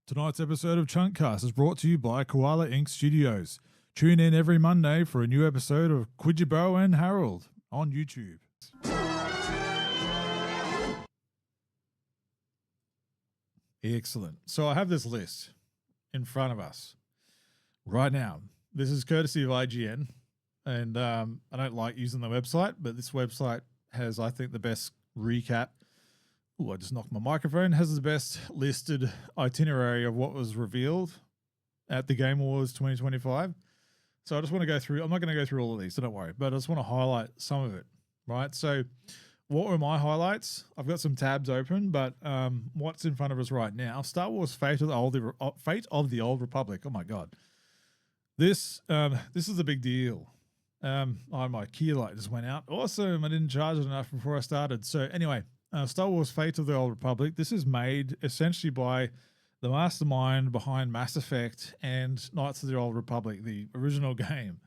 Tonight's episode of Chuntcast is brought to you by Koala Ink Studios. Tune in every Monday for a new episode of Quidjabo and Harold on YouTube. Excellent. So I have this list in front of us right now. This is courtesy of IGN, and I don't like using the website, but this website has, I think, the best recap. Oh, I just knocked my microphone. Has the best listed itinerary of what was revealed at the Game Awards 2025. So I just want to go through. I'm not going to go through all of these, so don't worry. But I just want to highlight some of it, right? So what were my highlights? I've got some tabs open, but what's in front of us right now? Star Wars: Fate of the Old Republic. Oh my God, this is a big deal. My key light just went out. Awesome! I didn't charge it enough before I started. So anyway. Star Wars: Fate of the Old Republic. This is made essentially by the mastermind behind Mass Effect and Knights of the Old Republic, the original game,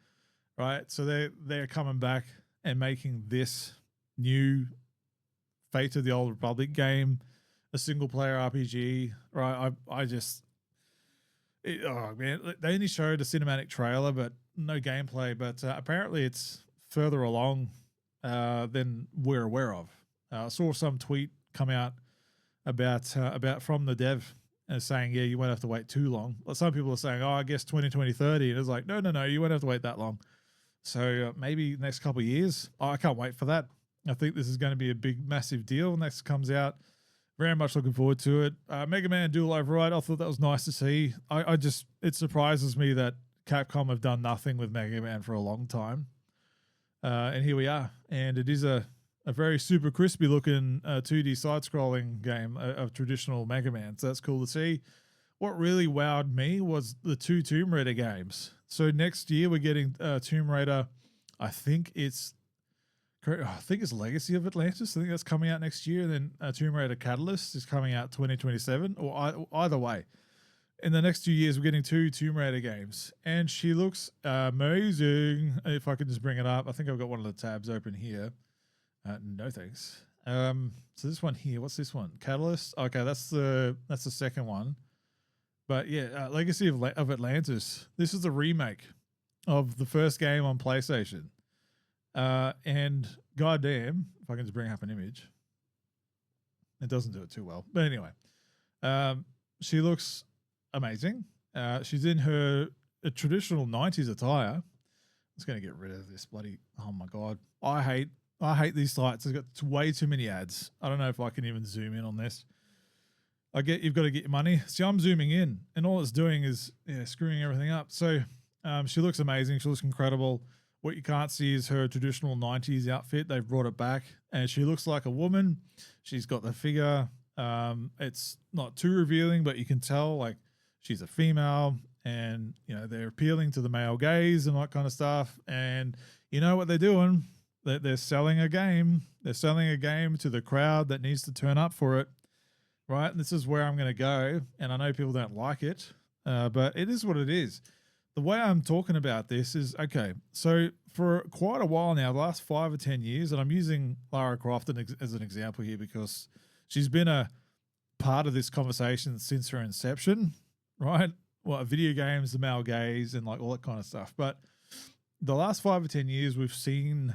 right? So they're coming back and making this new Fate of the Old Republic game, a single-player RPG, right? Oh man, they only showed a cinematic trailer, but no gameplay. But apparently, it's further along than we're aware of. I saw some tweet come out about from the dev saying, yeah, you won't have to wait too long. Well, some people are saying, oh, I guess 2020-30. And it's like, no, you won't have to wait that long. So maybe next couple of years. I can't wait for that. I think this is going to be a big, massive deal. Next comes out. Very much looking forward to it. Mega Man Dual Override. I thought that was nice to see. It surprises me that Capcom have done nothing with Mega Man for a long time. And here we are. And it is a very super crispy looking 2D side-scrolling game of traditional Mega Man. So that's cool to see. What really wowed me was the 2 Tomb Raider games. So next year we're getting Tomb Raider. I think it's Legacy of Atlantis. I think that's coming out next year. And then Tomb Raider Catalyst is coming out 2027. Or either way, in the next 2 years we're getting 2 Tomb Raider games, and she looks amazing. If I can just bring it up, I think I've got one of the tabs open here. No thanks. So this one here, what's this one? Catalyst. Okay, that's the second one. But yeah, Legacy of Atlantis. This is a remake of the first game on PlayStation. And goddamn, if I can just bring up an image, it doesn't do it too well. But anyway, she looks amazing. She's in her traditional 90s attire. I'm just gonna get rid of this bloody. Oh my God, I hate these sites. It's got way too many ads. I don't know if I can even zoom in on this. You've got to get your money. See, I'm zooming in, and all it's doing is screwing everything up. So she looks amazing. She looks incredible. What you can't see is her traditional 90s outfit. They've brought it back, and she looks like a woman. She's got the figure. It's not too revealing, but you can tell like she's a female, and they're appealing to the male gaze and that kind of stuff. And you know what they're doing? They're selling a game. They're selling a game to the crowd that needs to turn up for it, right? And this is where I'm going to go. And I know people don't like it, but it is what it is. The way I'm talking about this is, okay, so for quite a while now, the last 5 or 10 years, and I'm using Lara Croft as an example here because she's been a part of this conversation since her inception, right? Well, video games, the male gaze, and like all that kind of stuff. But the last 5 or 10 years, we've seen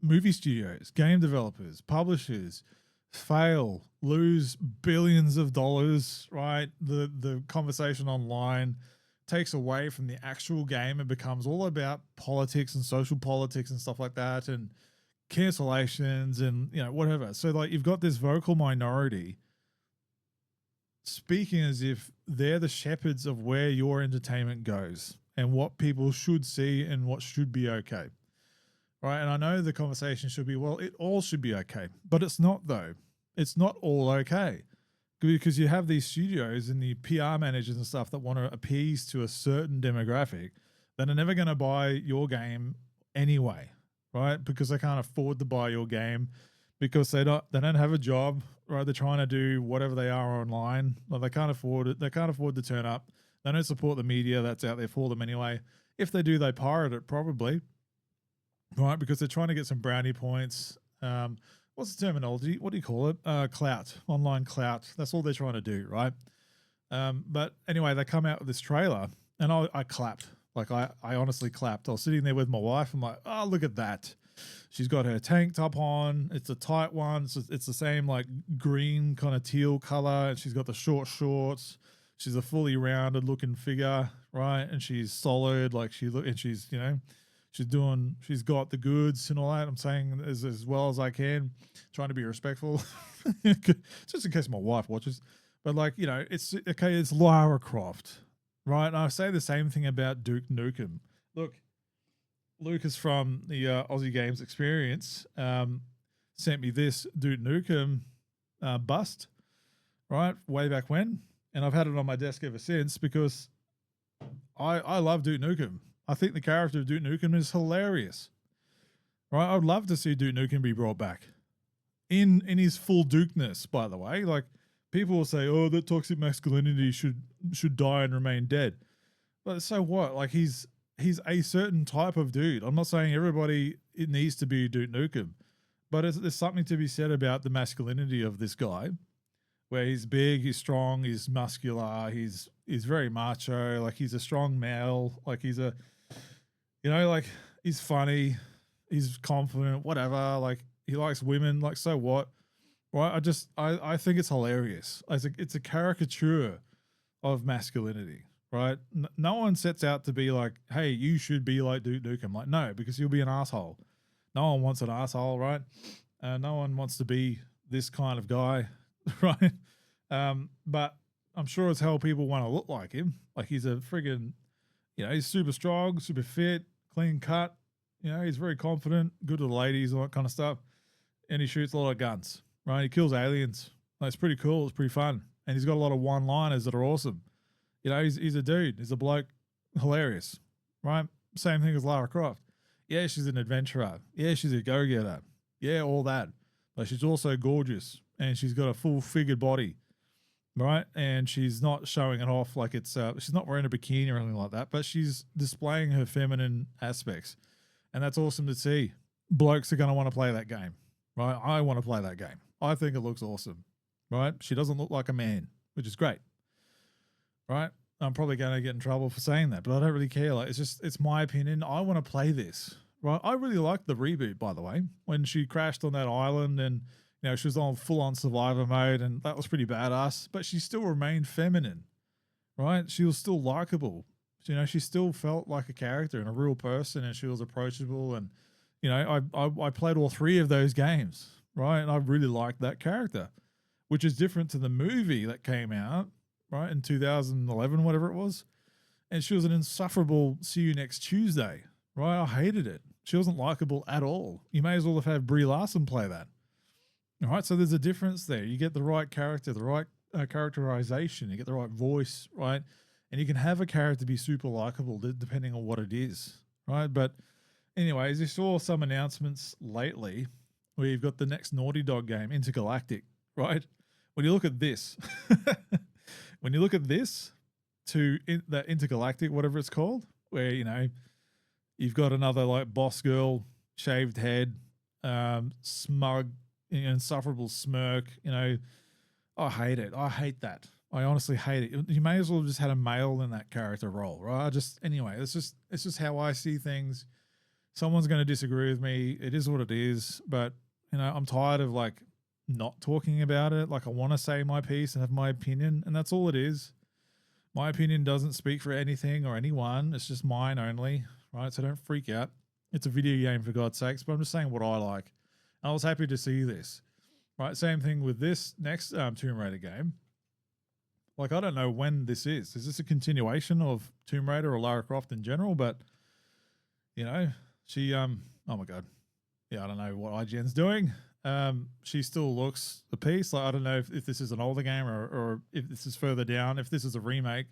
movie studios, game developers, publishers fail, lose billions of dollars, right? The conversation online takes away from the actual game and becomes all about politics and social politics and stuff like that, and cancellations and whatever. So like you've got this vocal minority speaking as if they're the shepherds of where your entertainment goes and what people should see and what should be okay. Right, and I know the conversation should be, well, it all should be okay, but it's not though. It's not all okay because you have these studios and the PR managers and stuff that want to appease to a certain demographic that are never going to buy your game anyway, right? Because they can't afford to buy your game because they don't have a job, right? They're trying to do whatever they are online. Like they can't afford it. They can't afford to turn up. They don't support the media that's out there for them anyway. If they do, they pirate it probably. Right, because they're trying to get some brownie points. What's the terminology? What do you call it? Clout, online clout. That's all they're trying to do, right? But anyway, they come out with this trailer, and I clapped. Like I honestly clapped. I was sitting there with my wife. I'm like, oh, look at that. She's got her tank top on. It's a tight one. It's the same like green kind of teal color. And she's got the short shorts. She's a fully rounded looking figure, right? And she's solid. Like and she's, you know, she's got the goods and all that. I'm saying as well as I can, trying to be respectful, just in case my wife watches. But like, you know, it's okay. It's Lara Croft, right? And I say the same thing about Duke Nukem. Look, Lucas from the Aussie Games Experience sent me this Duke Nukem bust, right, way back when, and I've had it on my desk ever since because I love Duke Nukem. I think the character of Duke Nukem is hilarious, right? I'd love to see Duke Nukem be brought back in his full Dukeness. By the way, like people will say, "Oh, that toxic masculinity should die and remain dead," but so what? Like he's a certain type of dude. I'm not saying everybody it needs to be Duke Nukem, but there's something to be said about the masculinity of this guy, where he's big, he's strong, he's muscular, he's very macho, like he's a strong male, like he's a, you know, like he's funny, he's confident, whatever, like he likes women, like so what, right? I think it's hilarious. It's a caricature of masculinity. Right? No one sets out to be like, hey, you should be like Duke Nukem. Like, no, because you'll be an asshole. No one wants an asshole, right? No one wants to be this kind of guy, right? But I'm sure as hell people want to look like him. Like he's a friggin', you know, he's super strong, super fit, clean cut. You know, he's very confident, good to the ladies, all that kind of stuff. And he shoots a lot of guns, right? He kills aliens. Like, it's pretty cool. It's pretty fun. And he's got a lot of one-liners that are awesome. You know, he's a dude. He's a bloke. Hilarious, right? Same thing as Lara Croft. Yeah, she's an adventurer. Yeah, she's a go-getter. Yeah, all that. But she's also gorgeous. And she's got a full-figured body, right? And she's not showing it off like it's... she's not wearing a bikini or anything like that, but she's displaying her feminine aspects. And that's awesome to see. Blokes are going to want to play that game, right? I want to play that game. I think it looks awesome, right? She doesn't look like a man, which is great. Right? I'm probably going to get in trouble for saying that, but I don't really care. Like, it's my opinion. I want to play this, right? I really liked the reboot, by the way, when she crashed on that island and, you know, she was on full on survivor mode and that was pretty badass, but she still remained feminine, right? She was still likable. You know, she still felt like a character and a real person and she was approachable. And, you know, I played all three of those games, right? And I really liked that character, which is different to the movie that came out, right, in 2011, whatever it was. And she was an insufferable see you next Tuesday, right? I hated it. She wasn't likable at all. You may as well have had Brie Larson play that. All right, so there's a difference there. You get the right character, the right characterization, you get the right voice, right? And you can have a character be super likable depending on what it is, right? But anyways, you saw some announcements lately where you've got the next Naughty Dog game, Intergalactic, right? When you look at this... When you look at this that Intergalactic, whatever it's called, where, you know, you've got another like boss girl, shaved head, smug, you know, insufferable smirk, you know, I hate it. I hate that. I honestly hate it. You may as well have just had a male in that character role, right? Anyway, it's just how I see things. Someone's going to disagree with me. It is what it is. But, you know, I'm tired of like not talking about it. Like I want to say my piece and have my opinion, and that's all it is. My opinion doesn't speak for anything or anyone. It's just mine only, right? So don't freak out. It's a video game for God's sakes, but I'm just saying what I like. And I was happy to see this, right? Same thing with this next Tomb Raider game. Like, I don't know when this is. Is this a continuation of Tomb Raider or Lara Croft in general? But, you know, she, oh my God. Yeah, I don't know what IGN's doing. She still looks the piece. Like, I don't know if this is an older game or if this is further down. If this is a remake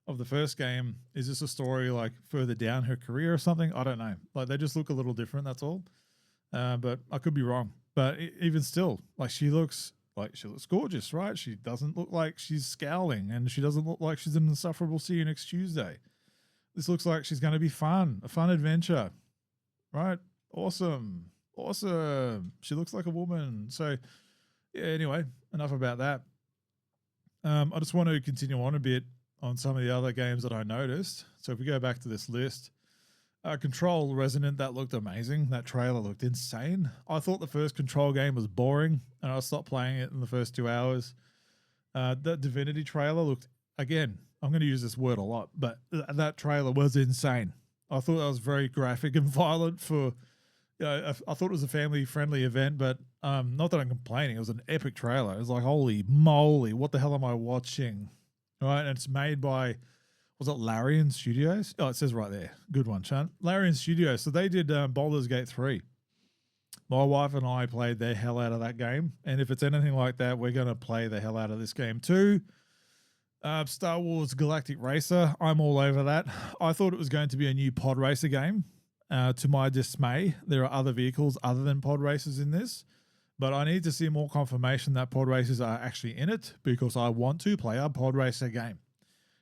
of the first game, is this a story like further down her career or something? I don't know. Like, they just look a little different, that's all. But I could be wrong. But even still, like, she looks gorgeous, right? She doesn't look like she's scowling, and she doesn't look like she's an insufferable see you next Tuesday. This looks like she's going to be fun, a fun adventure, right? Awesome. She looks like a woman. So, yeah, anyway, enough about that. I just want to continue on a bit on some of the other games that I noticed. So if we go back to this list, Control Resonant, that looked amazing. That trailer looked insane. I thought the first Control game was boring, and I stopped playing it in the first 2 hours. The Divinity trailer looked, again, I'm going to use this word a lot, but that trailer was insane. I thought that was very graphic and violent for, I thought it was a family-friendly event, but not that I'm complaining. It was an epic trailer. It was like, holy moly, what the hell am I watching? Right, and it's made by, was it Larian Studios? Oh, it says right there. Good one, Chunt. Larian Studios. So they did Baldur's Gate 3. My wife and I played the hell out of that game. And if it's anything like that, we're going to play the hell out of this game too. Star Wars Galactic Racer. I'm all over that. I thought it was going to be a new pod racer game. To my dismay, there are other vehicles other than pod racers in this. But I need to see more confirmation that pod racers are actually in it because I want to play a pod racer game.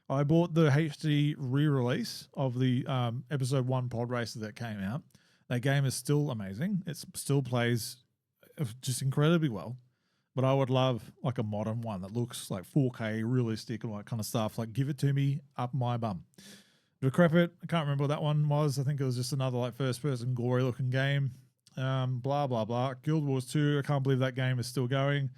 I bought the HD re-release of the episode 1 pod racer that came out. That game is still amazing. It still plays just incredibly well. But I would love like a modern one that looks like 4K, realistic, and all that kind of stuff. Like, give it to me up my bum. Decrepit, I can't remember what that one was. I think it was just another like first-person gory-looking game. Blah, blah, blah. Guild Wars 2, I can't believe that game is still going.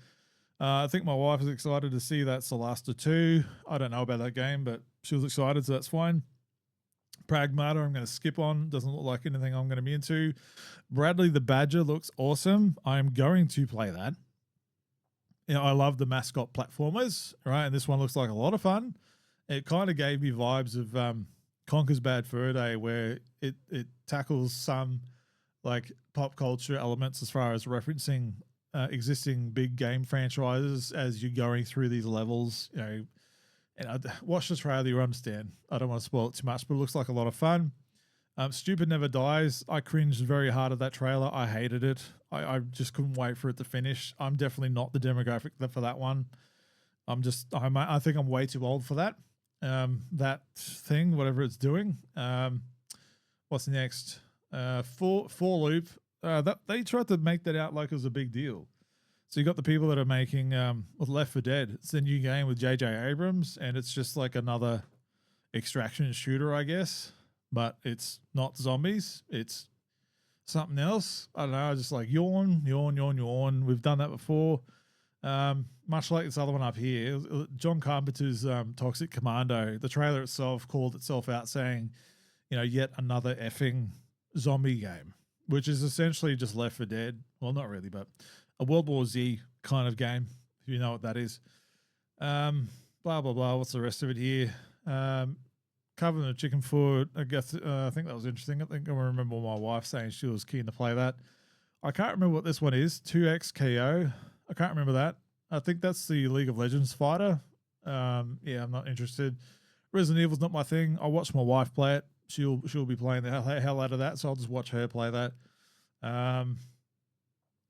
I think my wife is excited to see that Solasta 2. I don't know about that game, but she was excited, so that's fine. Pragmata, I'm going to skip on. Doesn't look like anything I'm going to be into. Bradley the Badger looks awesome. I'm going to play that. You know, I love the mascot platformers, right? And this one looks like a lot of fun. It kind of gave me vibes of Conker's Bad Fur Day, where it tackles some like pop culture elements as far as referencing existing big game franchises as you're going through these levels, you know. And watch the trailer, you understand. I don't want to spoil it too much, but it looks like a lot of fun. Stupid Never Dies. I cringed very hard at that trailer. I hated it. I just couldn't wait for it to finish. I'm definitely not the demographic for that one. I think I'm way too old for that. That thing, whatever it's doing. What's next? For Loop. That they tried to make that out like it was a big deal. So you got the people that are making Left 4 Dead. It's a new game with J.J. Abrams, and it's just like another extraction shooter, I guess. But it's not zombies. It's something else. I don't know. I just like yawn, yawn, yawn, yawn. We've done that before. Much like this other one up here, John Carpenter's Toxic Commando. The trailer itself called itself out saying, you know, yet another effing zombie game, which is essentially just Left 4 Dead. Well, not really, but a World War Z kind of game, if you know what that is. Blah, blah, blah. What's the rest of it here? Covenant of Chicken Foot. I guess I think that was interesting. I think I remember my wife saying she was keen to play that. I can't remember what this one is. 2XKO. I can't remember that. I think that's the League of Legends fighter. Yeah, I'm not interested. Resident Evil's not my thing. I watch my wife play it. She'll be playing the hell out of that, so I'll just watch her play that.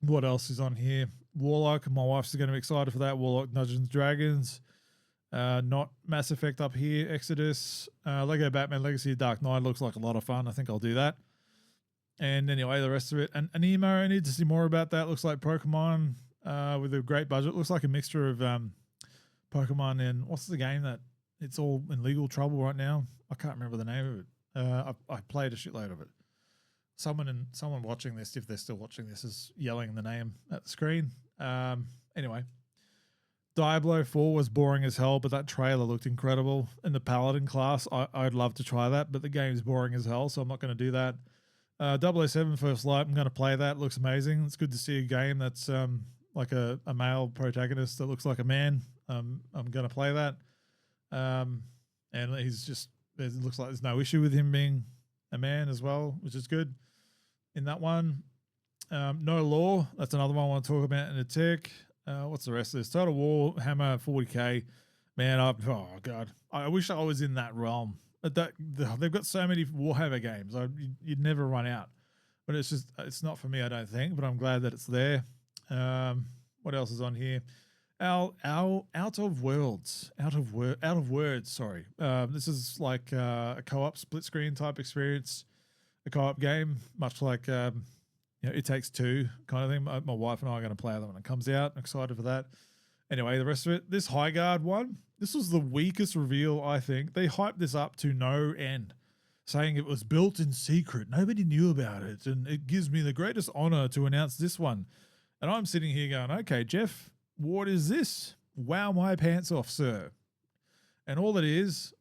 What else is on here? Warlock. My wife's going to be excited for that. Warlock Dungeons and Dragons. Not Mass Effect up here. Exodus. Lego Batman Legacy of Dark Knight looks like a lot of fun. I think I'll do that. And anyway, the rest of it. And Anemo, I need to see more about that. Looks like Pokemon with a great budget. Looks like a mixture of Pokemon and what's the game that it's all in legal trouble right now? I can't remember the name of it. I played a shitload of it. Someone watching this, if they're still watching this, is yelling the name at the screen. Anyway, Diablo 4 was boring as hell, but that trailer looked incredible. In the Paladin class, I'd love to try that, but the game's boring as hell, so I'm not going to do that. 007 First Light, I'm going to play that. It looks amazing. It's good to see a game that's like a male protagonist that looks like a man. I'm going to play that. And he's just, it looks like there's no issue with him being a man as well, which is good in that one. No Law, that's another one I want to talk about in a tick. What's the rest of this? Total War, Hammer, 40K. Man, oh God, I wish I was in that realm. They've got so many Warhammer games. You'd never run out. But it's not for me, I don't think. But I'm glad that it's there. What else is on here? Out of Words. Sorry. This is like a co-op split screen type experience, a co-op game, much like It Takes Two kind of thing. My wife and I are going to play that when it comes out. I'm excited for that. Anyway, the rest of it, this High Guard one, this was the weakest reveal, I think. They hyped this up to no end, saying it was built in secret. Nobody knew about it, and it gives me the greatest honor to announce this one. And I'm sitting here going, okay, Jeff, what is this? Wow my pants off, sir. And all it is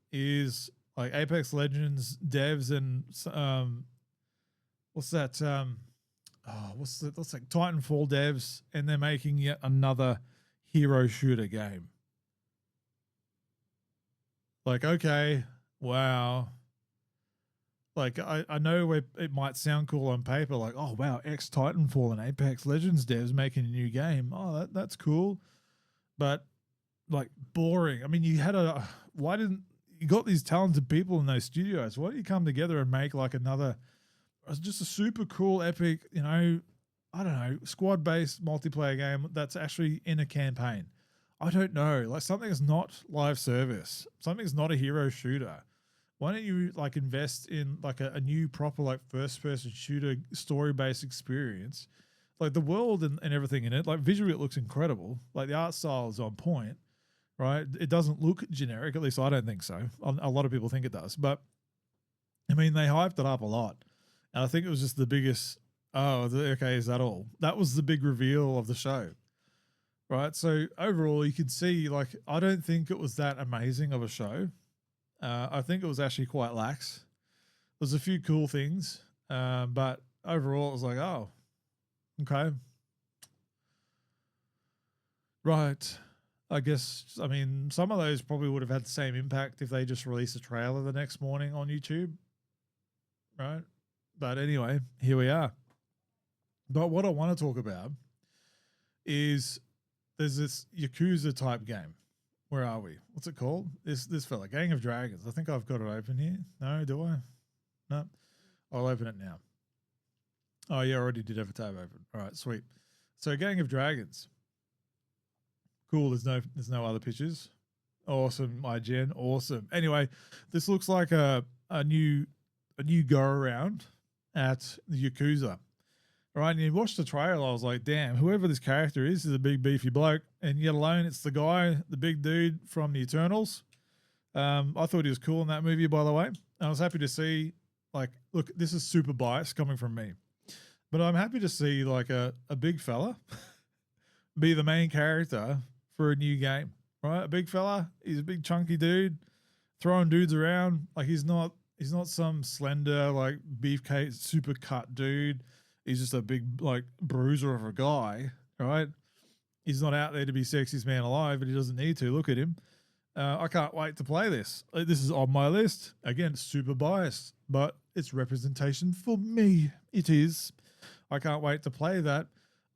like Apex Legends devs and what's that? What's like Titanfall devs, and they're making yet another hero shooter game. Like, okay, wow. Like, I know where it might sound cool on paper, like, oh wow, ex Titanfall and Apex Legends devs making a new game. Oh, that's cool. But like, boring. I mean, you got these talented people in those studios. Why don't you come together and make like another, just a super cool, epic, you know, I don't know, squad-based multiplayer game that's actually in a campaign? I don't know. Like, something is not live service. Something's not a hero shooter. Why don't you like invest in like a new proper like first-person shooter story-based experience? Like the world and everything in it, like visually it looks incredible. Like the art style is on point, right? It doesn't look generic. At least I don't think so. A lot of people think it does. But I mean, they hyped it up a lot. And I think it was just the biggest, okay, is that all? That was the big reveal of the show, right? So overall, you could see, like, I don't think it was that amazing of a show. I think it was actually quite lax. There's a few cool things, but overall, it was like, oh, okay. Right. I guess, I mean, some of those probably would have had the same impact if they just released a trailer the next morning on YouTube, right? But anyway, here we are. But what I want to talk about is there's this Yakuza type game. Where are we? What's it called? This fella, Gang of Dragons. I think I've got it open here. No, do I? No. I'll open it now. Oh yeah, I already did have a tab open. All right, sweet. So Gang of Dragons. Cool. There's no other pictures. Awesome, IGN. Awesome. Anyway, this looks like a new go around at the Yakuza. All right, and you watched the trailer, I was like, damn, whoever this character is a big beefy bloke, and yet alone it's the guy, the big dude from the Eternals. I thought he was cool in that movie, by the way. I was happy to see, like, look, this is super biased coming from me, but I'm happy to see like a big fella be the main character for a new game, right? A big fella, he's a big chunky dude throwing dudes around. Like, he's not some slender, like, beefcake, super cut dude. He's just a big, like, bruiser of a guy, right? He's not out there to be sexiest man alive, but he doesn't need to. Look at him. I can't wait to play this. This is on my list. Again, super biased, but it's representation for me. It is. I can't wait to play that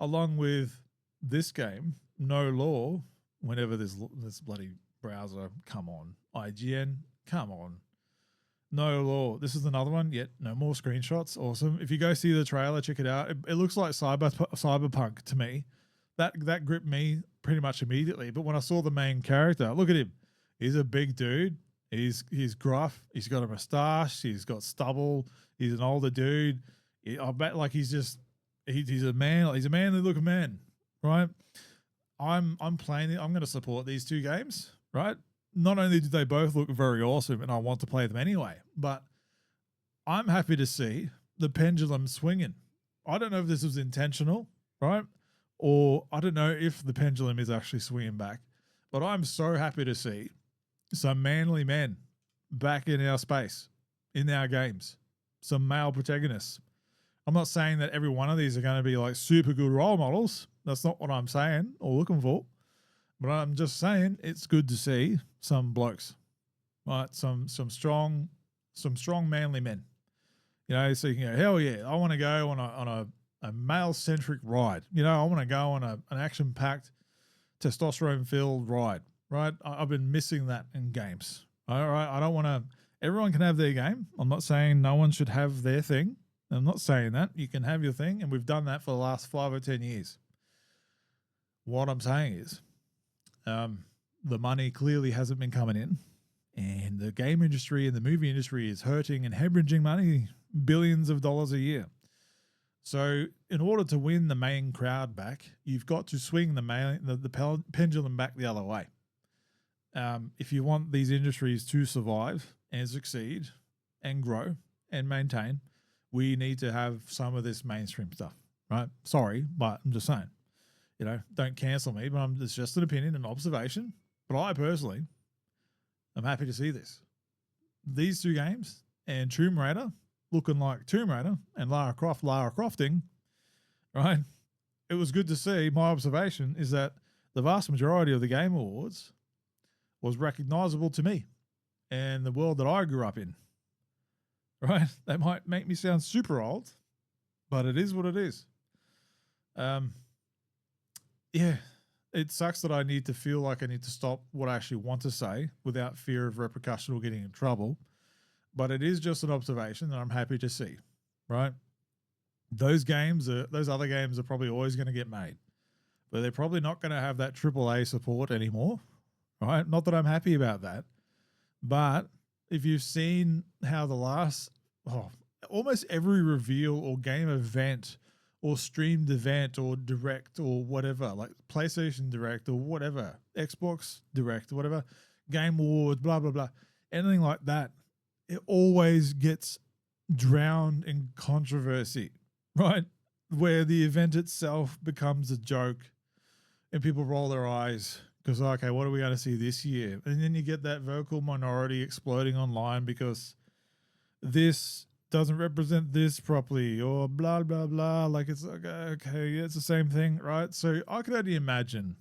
along with this game, No Law, whenever this bloody browser, come on. IGN, come on. No Law. This is another one. Yet no more screenshots. Awesome. If you go see the trailer, check it out. It looks like cyberpunk to me. That gripped me pretty much immediately. But when I saw the main character, look at him. He's a big dude. He's gruff. He's got a mustache. He's got stubble. He's an older dude. I bet like he's a man. He's a manly looking man, right? I'm playing it. I'm going to support these two games, right? Not only do they both look very awesome and I want to play them anyway, but I'm happy to see the pendulum swinging. I don't know if this was intentional, right? Or I don't know if the pendulum is actually swinging back, but I'm so happy to see some manly men back in our space, in our games, some male protagonists. I'm not saying that every one of these are going to be like super good role models. That's not what I'm saying or looking for. But I'm just saying it's good to see some blokes, right? Some strong manly men. You know, so you can go, hell yeah, I want to go on a male-centric ride. You know, I want to go on an action-packed, testosterone-filled ride, right? I've been missing that in games. All right, I don't want to – everyone can have their game. I'm not saying no one should have their thing. I'm not saying that. You can have your thing, and we've done that for the last 5 or 10 years. What I'm saying is the money clearly hasn't been coming in, and the game industry and the movie industry is hurting and hemorrhaging money, billions of dollars a year. So in order to win the main crowd back, you've got to swing the pendulum back the other way. If you want these industries to survive and succeed and grow and maintain, we need to have some of this mainstream stuff, right? Sorry, but I'm just saying, don't cancel me, but it's just an opinion and observation. But I personally am happy to see this. These two games and Tomb Raider looking like Tomb Raider and Lara Crofting, right? It was good to see. My observation is that the vast majority of the Game Awards was recognizable to me and the world that I grew up in, right? That might make me sound super old, but it is what it is. Yeah, it sucks that I need to feel like I need to stop what I actually want to say without fear of repercussion or getting in trouble. But it is just an observation that I'm happy to see, right? Those other games are probably always going to get made, but they're probably not going to have that AAA support anymore, right? Not that I'm happy about that, but if you've seen how almost every reveal or game event or streamed event or direct or whatever, like PlayStation Direct or whatever, Xbox Direct or whatever, Game Awards, blah, blah, blah, anything like that, it always gets drowned in controversy, right? Where the event itself becomes a joke and people roll their eyes because, okay, what are we going to see this year? And then you get that vocal minority exploding online because this doesn't represent this properly or blah, blah, blah. Like it's like, okay, yeah, it's the same thing, right? So I could only imagine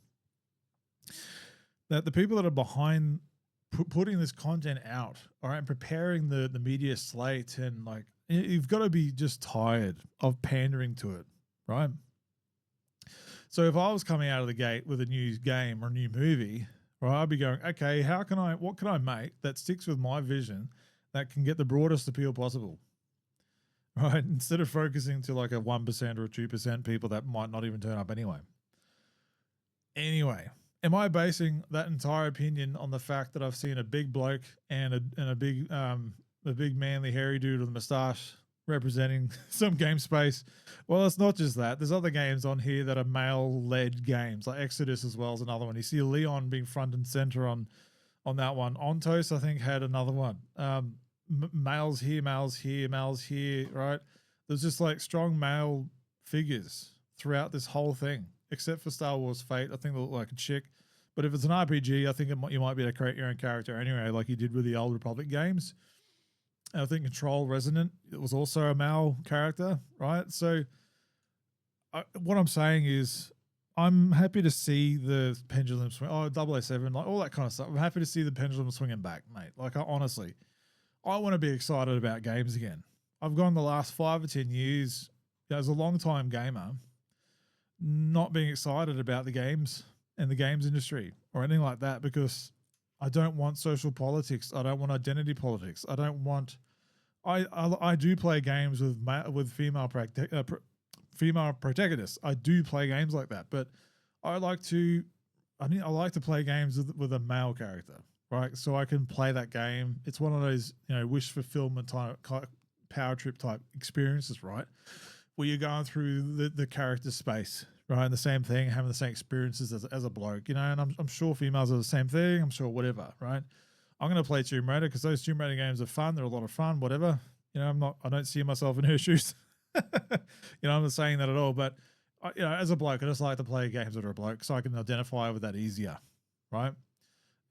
that the people that are behind putting this content out, all right, and preparing the media slate, and like you've got to be just tired of pandering to it, right? So if I was coming out of the gate with a new game or a new movie, right, I'd be going, okay, what can I make that sticks with my vision that can get the broadest appeal possible, right? Instead of focusing to like a 1% or a 2% people that might not even turn up anyway. Anyway, am I basing that entire opinion on the fact that I've seen a big bloke and a big manly hairy dude with a mustache representing some game space? Well, it's not just that. There's other games on here that are male-led games, like Exodus as well as another one. You see Leon being front and center on that one. Ontos, I think, had another one. Males here, right? There's just like strong male figures throughout this whole thing, except for Star Wars Fate. I think they look like a chick. But if it's an RPG, I think you might be able to create your own character anyway, like you did with the Old Republic games. And I think Control Resonant, it was also a male character, right? So what I'm saying is I'm happy to see the pendulum swing. 007, like all that kind of stuff. I'm happy to see the pendulum swinging back, mate. Like honestly, I want to be excited about games again. I've gone the last 5 or 10 years as a long-time gamer not being excited about the games and the games industry or anything like that because I don't want social politics. I don't want identity politics. I don't want. I do play games with female protagonists. I do play games like that, but I like to play games with a male character, right? So I can play that game. It's one of those wish fulfillment type power trip type experiences, right? Where you're going through the character space, right? And the same thing, having the same experiences as a bloke, and I'm sure females are the same thing. I'm sure whatever, right? I'm going to play Tomb Raider because those Tomb Raider games are fun. They're a lot of fun, whatever. I don't see myself in her shoes. I'm not saying that at all, but as a bloke, I just like to play games that are a bloke so I can identify with that easier, right?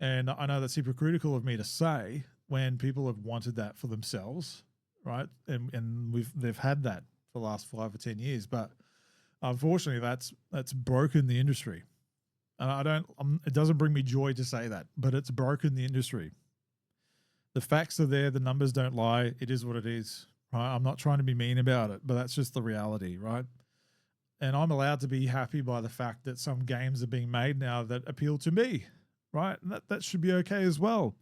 And I know that's hypocritical of me to say when people have wanted that for themselves, right? And they've had that for the last 5 or 10 years, but unfortunately, that's broken the industry. And it doesn't bring me joy to say that, but it's broken the industry. The facts are there. The numbers don't lie. It is what it is, right? I'm not trying to be mean about it, but that's just the reality, right? And I'm allowed to be happy by the fact that some games are being made now that appeal to me, right? And that should be okay as well.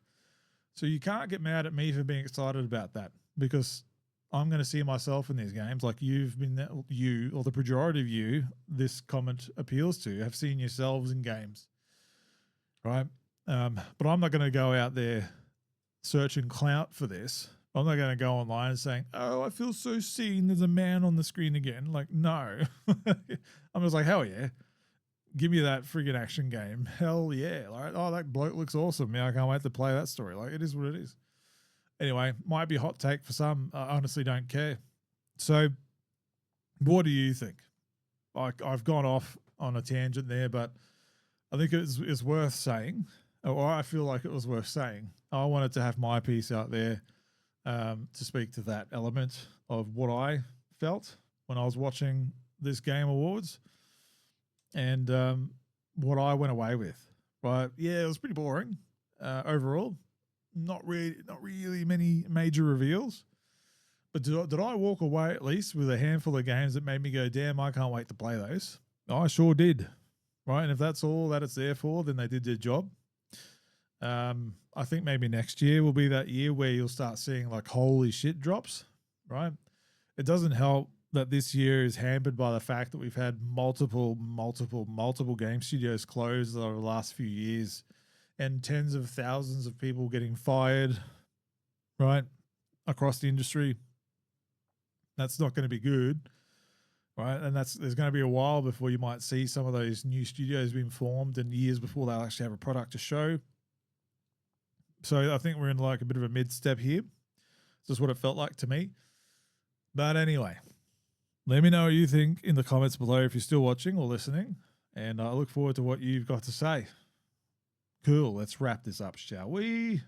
So you can't get mad at me for being excited about that because I'm going to see myself in these games like you or the majority of you this comment appeals to have seen yourselves in games, right? But I'm not going to go out there searching clout for this I'm not going to go online and saying, oh, I feel so seen. There's a man on the screen again. Like, no. I'm just like, hell yeah. Give me that friggin' action game. Hell yeah. Like, oh, that bloke looks awesome. Yeah, I can't wait to play that story. Like, it is what it is. Anyway, might be a hot take for some. I honestly don't care. So, what do you think? I've gone off on a tangent there, but I think it's worth saying, or I feel like it was worth saying. I wanted to have my piece out there to speak to that element of what I felt when I was watching this Game Awards and what I went away with. Right? Yeah, it was pretty boring overall. Not really many major reveals. But did I walk away at least with a handful of games that made me go, damn, I can't wait to play those? I sure did. Right? And if that's all that it's there for, then they did their job. I think maybe next year will be that year where you'll start seeing like holy shit drops, right? It doesn't help that this year is hampered by the fact that we've had multiple game studios closed over the last few years and tens of thousands of people getting fired, right, across the industry. That's not going to be good, right? And there's going to be a while before you might see some of those new studios being formed and years before they'll actually have a product to show. So I think we're in like a bit of a mid-step here. This is what it felt like to me. But anyway, let me know what you think in the comments below if you're still watching or listening. And I look forward to what you've got to say. Cool. Let's wrap this up, shall we?